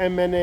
MNA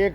1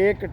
1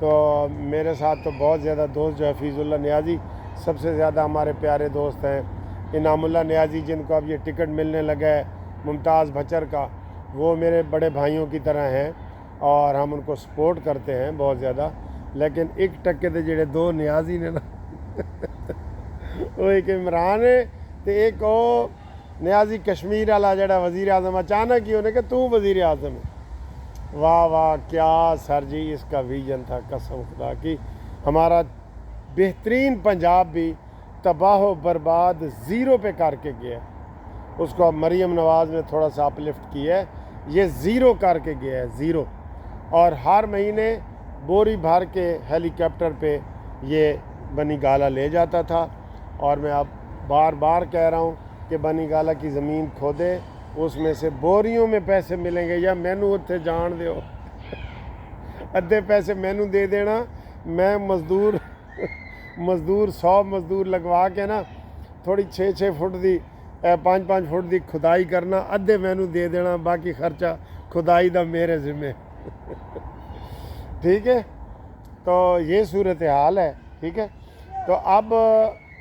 تو میرے ساتھ تو بہت زیادہ دوست جو حفیظ اللہ نیازی سب سے زیادہ ہمارے پیارے دوست ہیں، انعام اللہ نیازی جن کو اب یہ ٹکٹ ملنے لگا ہے ممتاز بھچر کا، وہ میرے بڑے بھائیوں کی طرح ہیں اور ہم ان کو سپورٹ کرتے ہیں بہت زیادہ. لیکن ایک ٹکے تے جڑے دو نیازی نے نا وہ ایک عمران ہے تو ایک وہ نیازی کشمیر والا جڑا وزیر اعظم، اچانک ہی انہیں کہ تو وزیر اعظم ہے. واہ واہ کیا سر جی اس کا ویژن تھا، قسم خدا کی. ہمارا بہترین پنجاب بھی تباہ و برباد زیرو پہ کر کے گیا ہے. اس کو اب مریم نواز نے تھوڑا سا اپ لفٹ کیا ہے، یہ زیرو کر کے گیا ہے، زیرو. اور ہر مہینے بوری بھر کے ہیلی کاپٹر پہ یہ بنی گالا لے جاتا تھا. اور میں اب بار بار کہہ رہا ہوں کہ بنی گالا کی زمین کھودے، اس میں سے بوریوں میں پیسے ملیں گے، یا مینو اتنے جان دیو ادھے پیسے مینو دے دینا، میں مزدور 100 مزدور لگوا کے نا تھوڑی 6 فٹ دی 5 فٹ دی کھدائی کرنا، ادھے مینو دے دینا، باقی خرچہ کھدائی دا میرے ذمہ. ٹھیک ہے، تو یہ صورتحال ہے. ٹھیک ہے، تو اب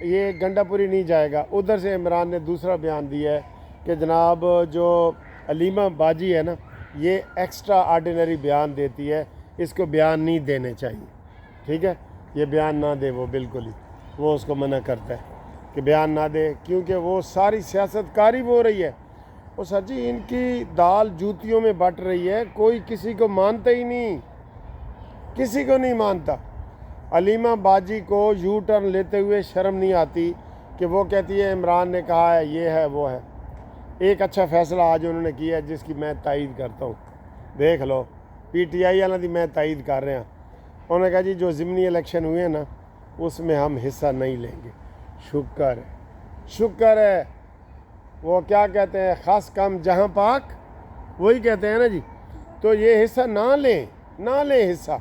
یہ گنڈا پوری نہیں جائے گا. ادھر سے عمران نے دوسرا بیان دیا ہے کہ جناب جو علیمہ باجی ہے نا یہ ایکسٹرا آرڈینری بیان دیتی ہے، اس کو بیان نہیں دینے چاہیے. ٹھیک ہے، یہ بیان نہ دے، وہ بالکل ہی وہ اس کو منع کرتا ہے کہ بیان نہ دے، کیونکہ وہ ساری سیاست کاری وہ ہو رہی ہے. وہ سر جی ان کی دال جوتیوں میں بٹ رہی ہے، کوئی کسی کو مانتا ہی نہیں، کسی کو نہیں مانتا. علیمہ باجی کو یو ٹرن لیتے ہوئے شرم نہیں آتی کہ وہ کہتی ہے عمران نے کہا ہے، یہ ہے وہ ہے. ایک اچھا فیصلہ آج انہوں نے کیا ہے جس کی میں تائید کرتا ہوں، دیکھ لو پی ٹی آئی والا دی میں تائید کر رہے ہیں. انہوں نے کہا جی جو ضمنی الیکشن ہوئے ہیں نا اس میں ہم حصہ نہیں لیں گے. شکر ہے، شکر ہے. وہ کیا کہتے ہیں، خاص کم جہاں پاک، وہی کہتے ہیں نا جی. تو یہ حصہ نہ لیں حصہ.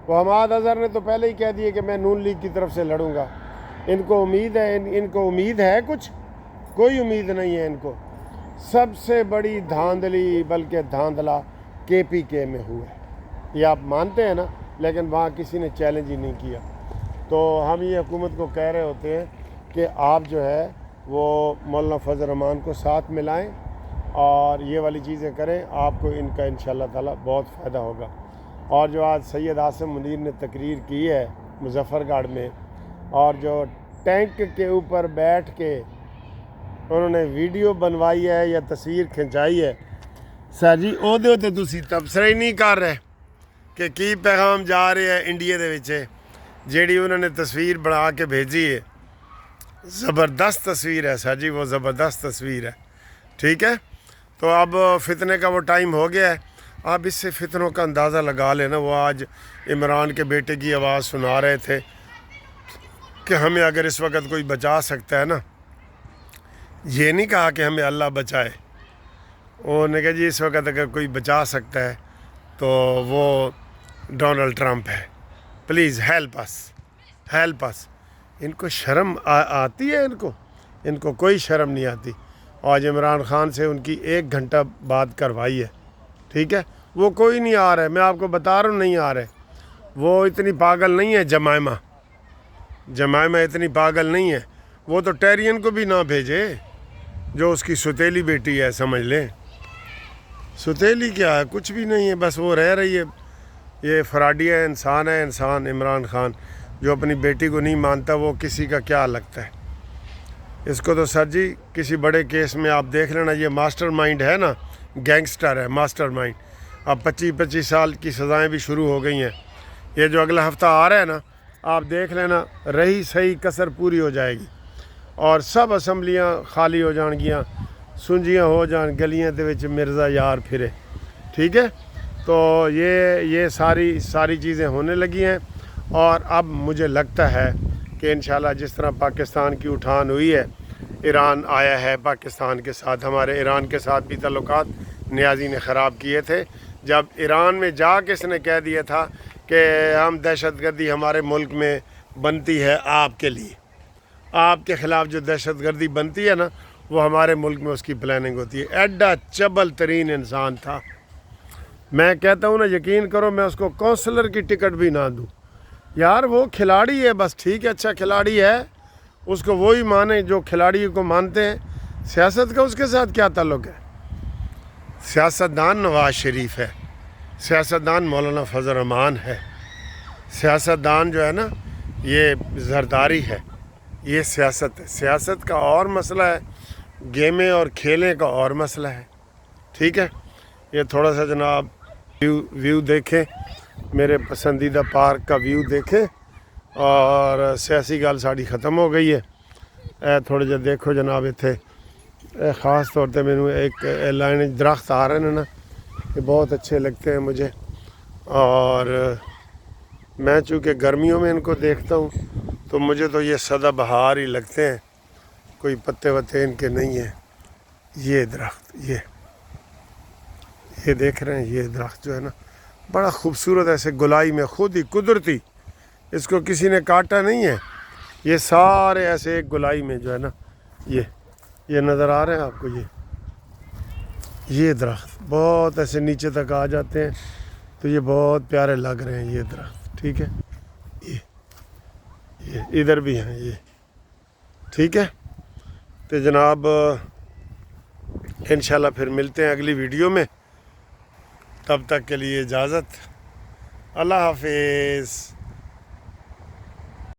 وہ حماد اظہر نے تو پہلے ہی کہہ دیے کہ میں نون لیگ کی طرف سے لڑوں گا. ان کو امید ہے، ان کو امید ہے کچھ؟ کوئی امید نہیں ہے ان کو. سب سے بڑی دھاندلی بلکہ دھاندلا KPK میں ہوا ہے، یہ آپ مانتے ہیں نا، لیکن وہاں کسی نے چیلنج ہی نہیں کیا. تو ہم یہ حکومت کو کہہ رہے ہوتے ہیں کہ آپ جو ہے وہ مولانا فضل الرحمان کو ساتھ ملائیں اور یہ والی چیزیں کریں، آپ کو ان کا انشاءاللہ تعالی بہت فائدہ ہوگا. اور جو آج سید عاصم منیر نے تقریر کی ہے مظفر گڑھ میں، اور جو ٹینک کے اوپر بیٹھ کے انہوں نے ویڈیو بنوائی ہے یا تصویر کھنچائی ہے، سر جی وہ تو تسی تبصرہ ہی نہیں کر رہے کہ کی پیغام جا رہے ہیں انڈیا دے وچ. جیڑی انہوں نے تصویر بنا کے بھیجی ہے، زبردست تصویر ہے سر جی، وہ زبردست تصویر ہے. ٹھیک ہے، تو اب فتنے کا وہ ٹائم ہو گیا ہے. آپ اس سے فتنوں کا اندازہ لگا لینا. وہ آج عمران کے بیٹے کی آواز سنا رہے تھے کہ ہمیں اگر اس وقت کوئی بچا سکتا ہے نا، یہ نہیں کہا کہ ہمیں اللہ بچائے، انہوں نے کہا جی اس وقت اگر کوئی بچا سکتا ہے تو وہ ڈونلڈ ٹرمپ ہے، پلیز ہیلپ اس. ان کو شرم آتی ہے؟ ان کو کوئی شرم نہیں آتی. آج عمران خان سے ان کی 1 گھنٹہ بات کروائی ہے. ٹھیک ہے، وہ کوئی نہیں آ رہا ہے، میں آپ کو بتا رہا ہوں نہیں آ رہے. وہ اتنی پاگل نہیں ہے جمائمہ اتنی پاگل نہیں ہے. وہ تو ٹیرین کو بھی نہ بھیجے جو اس کی ستیلی بیٹی ہے، سمجھ لیں. ستیلی کیا ہے، کچھ بھی نہیں ہے، بس وہ رہ رہی ہے. یہ فراڈیا انسان ہے، انسان عمران خان جو اپنی بیٹی کو نہیں مانتا، وہ کسی کا کیا لگتا ہے. اس کو تو سر جی کسی بڑے کیس میں آپ دیکھ لینا، یہ ماسٹر مائنڈ ہے نا، گینگسٹر ہے، ماسٹر مائنڈ. اب 25 سال کی سزائیں بھی شروع ہو گئی ہیں. یہ جو اگلا ہفتہ آ رہا ہے نا، آپ دیکھ لینا رہی صحیح کسر پوری ہو جائے گی اور سب اسمبلیاں خالی ہو جان گیاں، سنجیاں ہو جان گلیاں دے وچ مرزا یار پھرے. ٹھیک ہے، تو یہ ساری چیزیں ہونے لگی ہیں. اور اب مجھے لگتا ہے کہ انشاءاللہ جس طرح پاکستان کی اٹھان ہوئی ہے، ایران آیا ہے پاکستان کے ساتھ. ہمارے ایران کے ساتھ بھی تعلقات نیازی نے خراب کیے تھے. جب ایران میں جا کے اس نے کہہ دیا تھا کہ ہم دہشت گردی ہمارے ملک میں بنتی ہے آپ کے لیے، آپ کے خلاف جو دہشت گردی بنتی ہے نا وہ ہمارے ملک میں اس کی پلاننگ ہوتی ہے. ایڈا چبل ترین انسان تھا، میں کہتا ہوں نا یقین کرو میں اس کو کونسلر کی ٹکٹ بھی نہ دوں یار، وہ کھلاڑی ہے بس، ٹھیک ہے اچھا کھلاڑی ہے، اس کو وہی مانے جو کھلاڑی کو مانتے ہیں، سیاست کا اس کے ساتھ کیا تعلق ہے؟ سیاستدان نواز شریف ہے، سیاستدان مولانا فضل الرحمان ہے، سیاستدان جو ہے نا یہ زرداری ہے، یہ سیاست ہے۔ سیاست کا اور مسئلہ ہے، گیمیں اور کھیلیں کا اور مسئلہ ہے، ٹھیک ہے۔ یہ تھوڑا سا جناب ویو دیکھیں، میرے پسندیدہ پارک کا ویو دیکھیں، اور سیاسی گل ساڑی ختم ہو گئی ہے۔ تھوڑے جا دیکھو جناب اتنے خاص طور پہ مینوں ایک لائن درخت آ رہے ہیں نا، یہ بہت اچھے لگتے ہیں مجھے، اور میں چونکہ گرمیوں میں ان کو دیکھتا ہوں تو مجھے تو یہ سدا بہار ہی لگتے ہیں، کوئی پتے وتے ان کے نہیں ہیں۔ یہ درخت یہ دیکھ رہے ہیں، یہ درخت جو ہے نا بڑا خوبصورت، ایسے گلائی میں خود ہی قدرتی، اس کو کسی نے کاٹا نہیں ہے، یہ سارے ایسے ایک گلائی میں جو ہے نا یہ نظر آ رہے ہیں آپ کو، یہ درخت بہت ایسے نیچے تک آ جاتے ہیں، تو یہ بہت پیارے لگ رہے ہیں یہ درخت، ٹھیک ہے۔ یہ ادھر بھی ہیں یہ، ٹھیک ہے۔ تو جناب انشاءاللہ پھر ملتے ہیں اگلی ویڈیو میں، تب تک کے لیے اجازت، اللہ حافظ۔